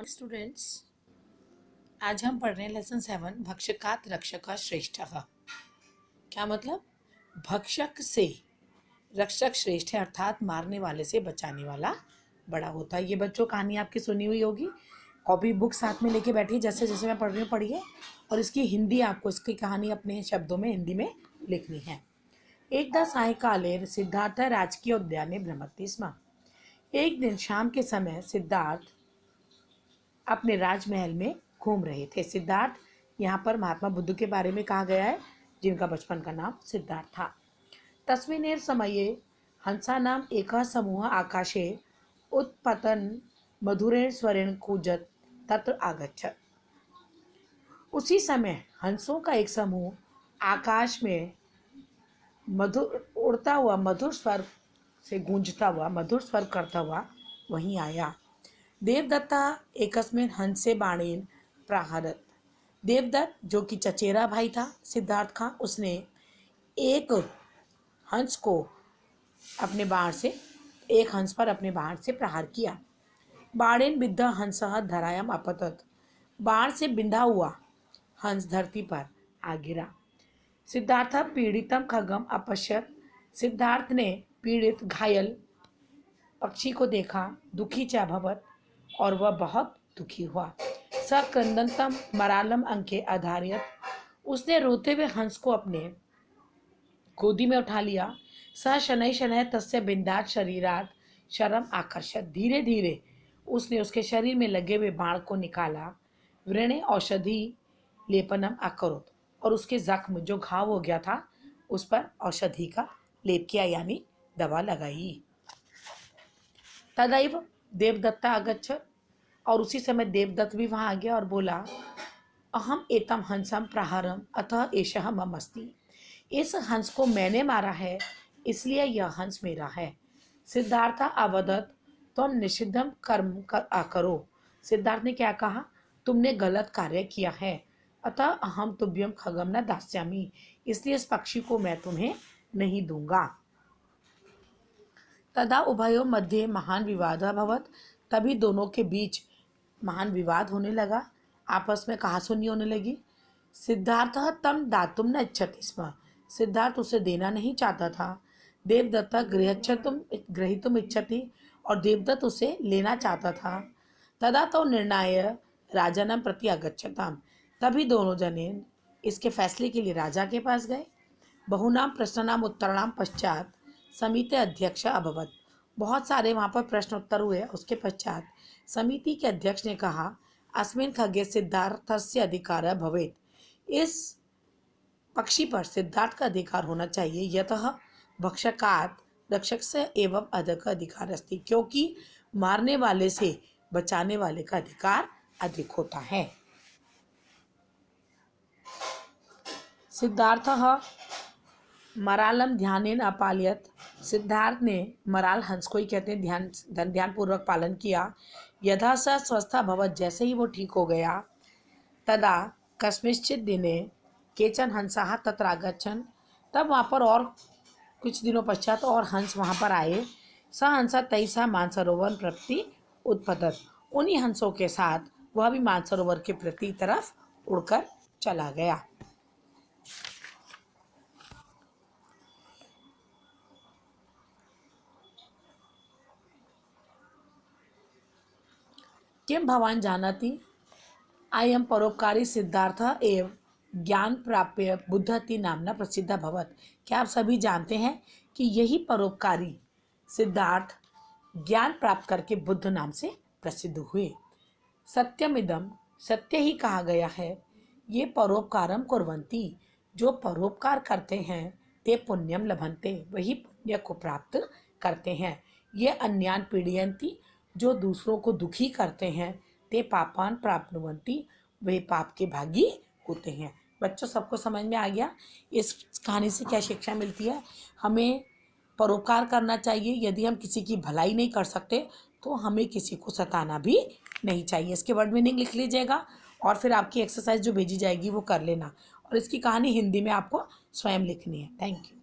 Students, आज हम पढ़ रहे हैं लेसन 7 भक्षकात रक्षक श्रेष्ठ। क्या मतलब? भक्षक से रक्षक श्रेष्ठ है, अर्थात मारने वाले से बचाने वाला बड़ा होता है। ये बच्चों कहानी आपकी सुनी हुई होगी, कॉपी बुक साथ में लेके बैठिए, जैसे जैसे मैं पढ़ रही हूँ पढ़िए, और इसकी हिंदी आपको इसकी कहानी अपने शब्दों में हिंदी में लिखनी है। एकदा सायंकाले सिद्धार्थ राजकीय उद्याने भ्रमति स्म। एक दिन शाम के समय सिद्धार्थ अपने राजमहल में घूम रहे थे। सिद्धार्थ यहाँ पर महात्मा बुद्ध के बारे में कहा गया है, जिनका बचपन का नाम सिद्धार्थ था। तस्मिन् समये हंसा नाम एक समूह आकाशे उत्पतन मधुरेण स्वरेण कूजत तत्र आगच्छत। उसी समय हंसों का एक समूह आकाश में मधुर उड़ता हुआ मधुर स्वर से गूंजता हुआ मधुर स्वर करता हुआ वहीं आया। देवदत्ता एकस्मिन् हंसे बाणेन प्रहरत। देवदत्त जो कि चचेरा भाई था सिद्धार्थ का, उसने एक हंस पर अपने बाण से प्रहार किया। बाणेन बिद्ध हंसः धरायाम अपतत। बाण से बिंधा हुआ हंस धरती पर आ गिरा। सिद्धार्थ पीड़ितम खगम अपश्यत। सिद्धार्थ ने पीड़ित घायल पक्षी को देखा। दुखी च अभवत, और वह बहुत दुखी हुआ। सक्रंदनतम मरालम अंके आधारियत। उसने रोते हुए हंस को अपने गोदी में उठा लिया। स शनै शनै तस्य बिंदात शरीरात शरम आकर्षत। धीरे धीरे उसने उसके शरीर में लगे हुए बाण को निकाला। व्रणे औषधि लेपनम अकरोत, और उसके जख्म जो घाव हो गया था उस पर औषधि का लेप किया, यानी दवा लगाई। तदैव देवदत्ता आगच्छत, और उसी समय देवदत्त भी वहां आ गया और बोला, अहम एतम हंसम प्रहारम अतः एषः मम अस्ति। इस हंस को मैंने मारा है, इसलिए यह हंस मेरा है। सिद्धार्थ अवदत तुम निषिद्धम कर्म करो। सिद्धार्थ ने क्या कहा? तुमने गलत कार्य किया है, अतः अहम तुभ्यम खगम न दास्यामि, इसलिए इस पक्षी को मैं तुम्हें नहीं दूंगा। तदा उभयोः मध्ये महान विवाद अभवत। तभी दोनों के बीच महान विवाद होने लगा, आपस में कहासुनी होने लगी। सिद्धार्थ तम दातुम न इच्छति स्म। सिद्धार्थ उसे देना नहीं चाहता था। देवदत्त ग्रहीतुम इच्छति, और देवदत्त उसे लेना चाहता था। तदा तो निर्णाय राजानम प्रति अगच्छताम। तभी दोनों जने इसके फैसले के लिए राजा के पास गए। बहुनाम प्रश्नानाम उत्तराणाम पश्चात समिति अध्यक्ष अभवत। बहुत सारे वहाँ पर प्रश्न उत्तर हुए। उसके पश्चात समिति के अध्यक्ष ने कहा, अस्मिन् खगे सिद्धार्थस्य अधिकार भवेत्। इस पक्षी पर सिद्धार्थ का अधिकार होना चाहिए। यतः भक्षकात रक्षक से एवं अधिक अधिकार अस्ति, क्योंकि मारने वाले से बचाने वाले का अधिकार अधिक होता है। सिद्धार्थ मरालम ध्यानेन अपालयत। सिद्धार्थ ने मराल हंस को ही कहते हैं ध्यानपूर्वक पालन किया। यथा स स्वस्था भवत, जैसे ही वो ठीक हो गया। तदा कस्मिंश्चित् दिने केचन हंसाः तत्र आगच्छन्। तब वहाँ पर और कुछ दिनों पश्चात और हंस वहाँ पर आए। स हंसा तैसा मानसरोवर प्रति उत्पतत। उन्हीं हंसों के साथ वह भी मानसरोवर के प्रति तरफ उड़कर चला गया। किम भवान जानाति अयम परोपकारी सिद्धार्थ एव ज्ञान प्राप्य बुद्धति नामना प्रसिद्ध भवत। क्या आप सभी जानते हैं कि यही परोपकारी सिद्धार्थ ज्ञान प्राप्त करके बुद्ध नाम से प्रसिद्ध हुए। सत्यमिदम, सत्य ही कहा गया है। ये परोपकारम कुर्वन्ति, जो परोपकार करते हैं, ते पुण्यम लभन्ते, वही पुण्य को प्राप्त करते हैं। ये अन्यान पीड़यन्ति, जो दूसरों को दुखी करते हैं, ते पापान प्राप्नुवन्ति, वे पाप के भागी होते हैं। बच्चों, सबको समझ में आ गया इस कहानी से क्या शिक्षा मिलती है? हमें परोपकार करना चाहिए। यदि हम किसी की भलाई नहीं कर सकते तो हमें किसी को सताना भी नहीं चाहिए। इसके वर्ड मीनिंग लिख लीजिएगा, और फिर आपकी एक्सरसाइज जो भेजी जाएगी वो कर लेना, और इसकी कहानी हिंदी में आपको स्वयं लिखनी है। Thank you.